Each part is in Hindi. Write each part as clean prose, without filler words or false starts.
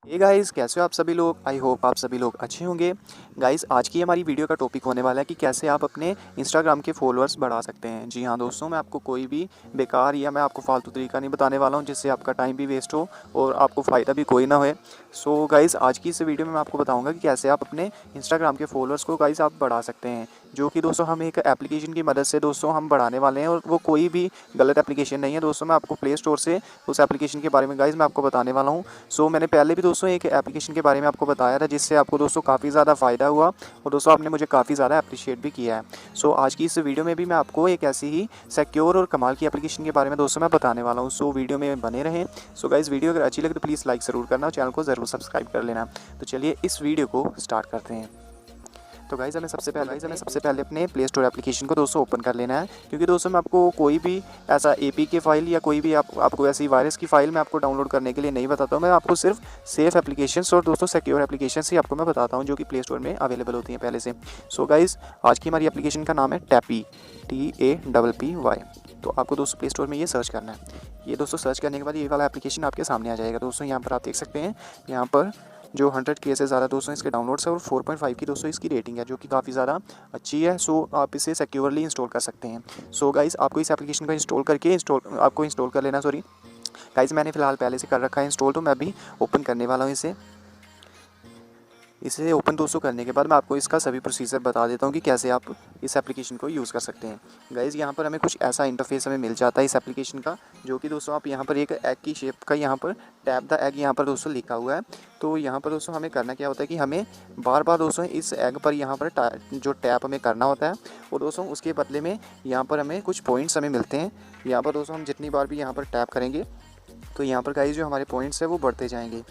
हे गाइस, कैसे हो आप सभी लोग। आई होप आप सभी लोग अच्छे होंगे। गाइस, आज की हमारी वीडियो का टॉपिक होने वाला है कि कैसे आप अपने इंस्टाग्राम के फॉलोअर्स बढ़ा सकते हैं। जी हाँ दोस्तों, मैं आपको कोई भी बेकार या मैं आपको फालतू तरीका नहीं बताने वाला हूँ जिससे आपका टाइम भी वेस्ट हो और आपको फ़ायदा भी कोई ना हो। सो गाइस, आज की इस वीडियो में मैं आपको बताऊँगा कि कैसे आप अपने इंस्टाग्राम के फॉलोअर्स को गाइस आप बढ़ा सकते हैं, जो कि दोस्तों हम एक एप्लीकेशन की मदद से दोस्तों हम बढ़ाने वाले हैं। और वो कोई भी गलत एप्लीकेशन नहीं है दोस्तों। मैं आपको प्ले स्टोर से उस एप्लीकेशन के बारे में गाइस मैं आपको बताने वाला हूँ। सो मैंने पहले भी दोस्तों एक एप्लीकेशन के बारे में आपको बताया था जिससे आपको दोस्तों काफ़ी ज़्यादा फ़ायदा हुआ और दोस्तों आपने मुझे काफ़ी ज़्यादा अप्रिशिएट भी किया है। सो आज की इस वीडियो में भी मैं आपको एक ऐसी ही सिक्योर और कमाल की एप्लीकेशन के बारे में दोस्तों मैं बताने वाला हूँ। सो वीडियो में बने रहें। सो गाइस, वीडियो अगर अच्छी लगे तो प्लीज़ लाइक ज़रूर करना और चैनल को ज़रूर सब्सक्राइब कर लेना। तो चलिए इस वीडियो को स्टार्ट करते हैं। तो गाइज़ हमें सबसे पहले अपने प्ले स्टोर एप्लीकेशन को दोस्तों ओपन कर लेना है, क्योंकि दोस्तों मैं आपको कोई भी ऐसा एपीके फाइल या कोई भी आपको ऐसी वायरस की फाइल मैं आपको डाउनलोड करने के लिए नहीं बताता हूँ। मैं आपको सिर्फ सेफ एप्लीकेशंस और दोस्तों सिक्योर एप्लीकेशंस ही आपको मैं बताता हूँ जो कि प्ले स्टोर में अवेलेबल होती हैं पहले से। सो गाइज़, आज की हमारी एप्लीकेशन का नाम है टैपी, TAPPY। तो आपको दोस्तों प्ले स्टोर में ये सर्च करना है। ये दोस्तों सर्च करने के बाद ये वाला एप्लीकेशन आपके सामने आ जाएगा। दोस्तों यहाँ पर आप देख सकते हैं, यहाँ पर जो 100K से ज़्यादा दोस्तों इसके डाउनलोड्स है और 4.5 की दोस्तों इसकी रेटिंग है, जो कि काफ़ी ज़्यादा अच्छी है। सो आप इसे सिक्योरली इंस्टॉल कर सकते हैं। सो गाइस, आपको इस एप्लीकेशन को इंस्टॉल कर लेना। सॉरी गाइस, मैंने फ़िलहाल पहले से कर रखा है इंस्टॉल, तो मैं अभी ओपन करने वाला हूँ इसे ओपन दोस्तों करने के बाद मैं आपको इसका सभी प्रोसीजर बता देता हूँ कि कैसे आप इस एप्लीकेशन को यूज़ कर सकते हैं। गाइज़, यहाँ पर हमें कुछ ऐसा इंटरफेस हमें मिल जाता है इस एप्लीकेशन का, जो कि दोस्तों आप यहाँ पर एक एग की शेप का यहाँ पर टैप द एग यहाँ पर दोस्तों लिखा हुआ है। तो यहाँ पर दोस्तों हमें करना क्या होता है कि हमें बार बार दोस्तों इस एग पर यहाँ पर जो टैप हमें करना होता है, और दोस्तों उसके बदले में यहाँ पर हमें कुछ पॉइंट्स हमें मिलते हैं। यहाँ पर दोस्तों हम जितनी बार भी यहाँ पर टैप करेंगे तो यहाँ पर गाइस जो हमारे पॉइंट्स है वो बढ़ते जाएंगे।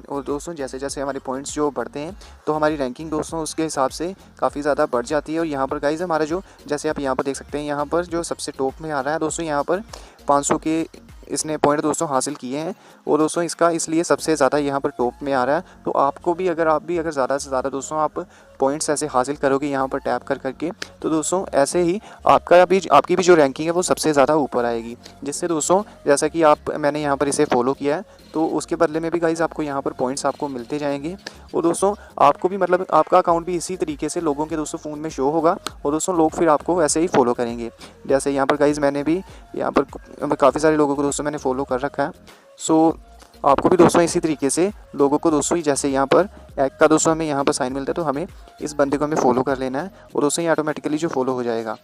और दोस्तों जैसे जैसे हमारे पॉइंट्स जो बढ़ते हैं तो हमारी रैंकिंग दोस्तों उसके हिसाब से काफ़ी ज़्यादा बढ़ जाती है। और यहाँ पर गाइस हमारा जो, जैसे आप यहाँ पर देख सकते हैं, यहाँ पर जो सबसे टॉप में आ रहा है दोस्तों, यहाँ पर 500 के इसने पॉइंट दोस्तों हासिल किए हैं। और दोस्तों इसका इसलिए सबसे ज़्यादा यहाँ पर टॉप में आ रहा है। तो आपको भी अगर ज़्यादा से ज़्यादा दोस्तों आप पॉइंट्स ऐसे हासिल करोगे यहाँ पर टैप कर करके, तो दोस्तों ऐसे ही आपकी भी जो रैंकिंग है वो सबसे ज़्यादा ऊपर आएगी। जिससे दोस्तों जैसा कि मैंने यहाँ पर इसे फॉलो किया है, तो उसके बदले में भी गाइज़ आपको यहाँ पर पॉइंट्स आपको मिलते जाएंगे। और दोस्तों आपको भी मतलब आपका अकाउंट भी इसी तरीके से लोगों के दोस्तों फ़ोन में शो होगा और दोस्तों लोग फिर आपको ऐसे ही फॉलो करेंगे। जैसे यहाँ पर गाइज़ मैंने भी यहाँ पर काफ़ी सारे लोगों को दोस्तों मैंने फॉलो कर रखा है। सो आपको भी दोस्तों इसी तरीके से लोगों को दोस्तों जैसे यहाँ पर एक का दोस्तों हमें यहाँ पर साइन मिलता है, तो हमें इस बंदे को हमें फॉलो कर लेना है और दोस्तों ये ऑटोमेटिकली जो फॉलो हो जाएगा।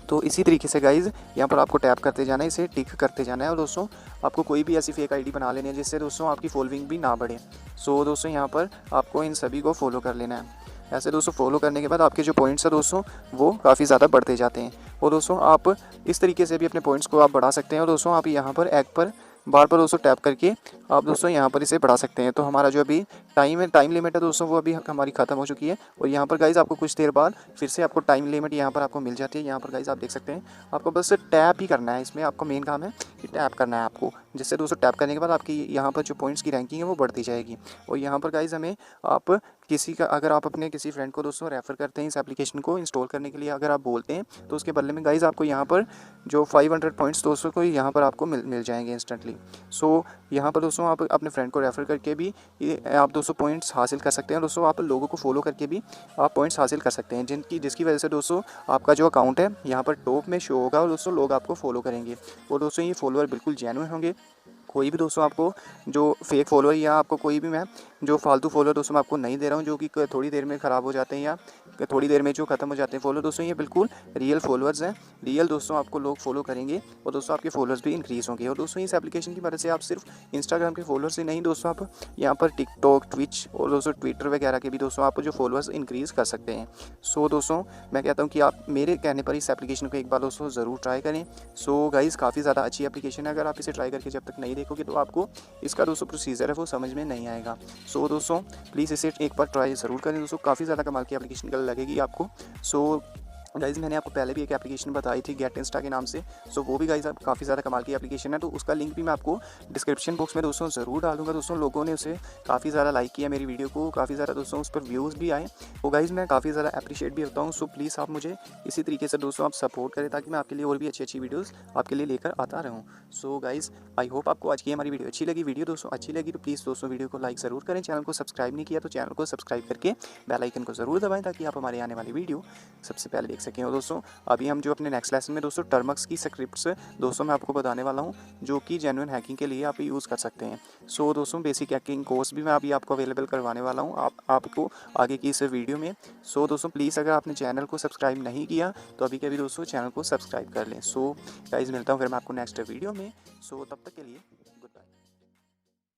तो इसी तरीके से गाइज़ यहाँ पर आपको टैप करते जाना है, इसे टिक करते जाना है। और दोस्तों आपको कोई भी ऐसी फेक आईडी बना लेनी है जिससे दोस्तों आपकी फॉलोइंग भी ना बढ़े। सो दोस्तों यहाँ पर आपको इन सभी को फॉलो कर लेना है। ऐसे दोस्तों फॉलो करने के बाद आपके जो पॉइंट्स हैं दोस्तों वो काफ़ी ज़्यादा बढ़ते जाते हैं। और दोस्तों आप इस तरीके से भी अपने पॉइंट्स को आप बढ़ा सकते हैं। और दोस्तों आप यहाँ पर एग पर बार बार दोस्तों टैप करके आप दोस्तों यहाँ पर इसे बढ़ा सकते हैं। तो हमारा जो अभी टाइम लिमिट है दोस्तों वो अभी हमारी ख़त्म हो चुकी है। और यहाँ पर गाइज़ आपको कुछ देर बाद फिर से आपको टाइम लिमिट यहाँ पर आपको मिल जाती है। यहाँ पर गाइज़ आप देख सकते हैं, आपको बस टैप ही करना है। इसमें आपका मेन काम है कि टैप करना है आपको, जिससे दोस्तों टैप करने के बाद आपकी यहाँ पर जो पॉइंट्स की रैंकिंग है वो बढ़ती जाएगी। और यहाँ पर गाइज़ हमें अगर आप अपने किसी फ्रेंड को दोस्तों रेफ़र करते हैं इस एप्लीकेशन को इंस्टॉल करने के लिए, अगर आप बोलते हैं, तो उसके बदले में गाइज़ आपको यहाँ पर जो 500 पॉइंट्स दोस्तों को यहाँ पर आपको मिल जाएंगे इंस्टेंटली। सो यहाँ पर दोस्तों आप अपने फ्रेंड को रेफ़र करके भी आप दोस्तों पॉइंट्स हासिल कर सकते हैं। दोस्तों आप लोगों को फॉलो करके भी आप पॉइंट्स हासिल कर सकते हैं, जिसकी वजह से दोस्तों आपका जो अकाउंट है यहाँ पर टॉप में शो होगा और दोस्तों लोग आपको फॉलो करेंगे। और दोस्तों ये फॉलोअर बिल्कुल जेन्युइन होंगे। कोई भी दोस्तों आपको जो फेक फॉलोअर या आपको कोई भी मैं जो फालतू फॉलोअर दोस्तों मैं आपको नहीं दे रहा हूँ, जो कि थोड़ी देर में ख़राब हो जाते हैं या थोड़ी देर में जो ख़त्म हो जाते हैं फॉलो, दोस्तों ये बिल्कुल रियल फॉलोअर्स हैं। रियल दोस्तों आपको लोग फॉलो करेंगे और दोस्तों आपके फॉलोअर्स भी इंक्रीज़ होंगे। और दोस्तों इस एप्लीकेशन की मदद से आप सिर्फ इंस्टाग्राम के फॉलोअर्स ही नहीं दोस्तों, आप यहाँ पर टिकटॉक, ट्विच और दोस्तों ट्विटर वगैरह के भी दोस्तों आप जो फॉलोअर्स इंक्रीज़ कर सकते हैं। सो दोस्तों मैं कहता हूँ कि आप मेरे कहने पर इस एप्लीकेशन को एक बार दोस्तों ज़रूर ट्राई करें। सो गाइज़ काफ़ी ज़्यादा अच्छी एप्लीकेशन है। अगर आप इसे ट्राई करके जब तक नहीं देखोगे तो आपको इसका दोस्तों प्रोसीजर है वो समझ में नहीं आएगा। सो दोस्तों प्लीज़ इसे एक बार ट्राई ज़रूर करें दोस्तों, काफ़ी ज़्यादा कमाल की एप्लीकेशन लगेगी आपको। सो गाइज़ मैंने आपको पहले भी एक एप्लीकेशन बताई थी गेट इंस्टा के नाम से। सो वो भी गाइज़ काफ़ी ज़्यादा कमाल की एप्लीकेशन है, तो उसका लिंक भी मैं आपको डिस्क्रिप्शन बॉक्स में दोस्तों ज़रूर डालूंगा। दोस्तों लोगों ने उसे काफ़ी ज़्यादा लाइक किया मेरी वीडियो को, काफ़ी ज़्यादा दोस्तों उस पर व्यूज़ भी आए। तो गाइज़ मैं काफ़ी ज़्यादा अप्रिशिएट भी होता हूँ। सो प्लीज़ आप मुझे इसी तरीके से दोस्तों आप सपोर्ट करें, ताकि मैं आपके लिए और भी अच्छी अच्छी वीडियोज़ आपके लिए लेकर आता रहूँ। सो गाइज़ आई होप आपको आज की हमारी वीडियो अच्छी लगी। वीडियो दोस्तों अच्छी लगी तो प्लीज़ दोस्तों वीडियो को लाइक ज़रूर करें। चैनल को सब्सक्राइब नहीं किया तो चैनल को सब्सक्राइब करके बेल आइकन को ज़रूर दबाएं, ताकि आप हमारे आने वाली वीडियो सबसे पहले देख सकें। और दोस्तों अभी हम जो अपने नेक्स्ट लेसन में दोस्तों टर्मक्स की स्क्रिप्ट्स दोस्तों मैं आपको बताने वाला हूं, जो कि जेन्युइन हैकिंग के लिए आप यूज़ कर सकते हैं। सो दोस्तों बेसिक हैकिंग कोर्स भी मैं अभी आपको अवेलेबल करवाने वाला हूं आपको आगे की इस वीडियो में। सो दोस्तों प्लीज़ अगर आपने चैनल को सब्सक्राइब नहीं किया तो अभी के अभी दोस्तों चैनल को सब्सक्राइब कर लें। सो गाइस मिलता हूँ फिर मैं आपको नेक्स्ट वीडियो में। सो तब तक के लिए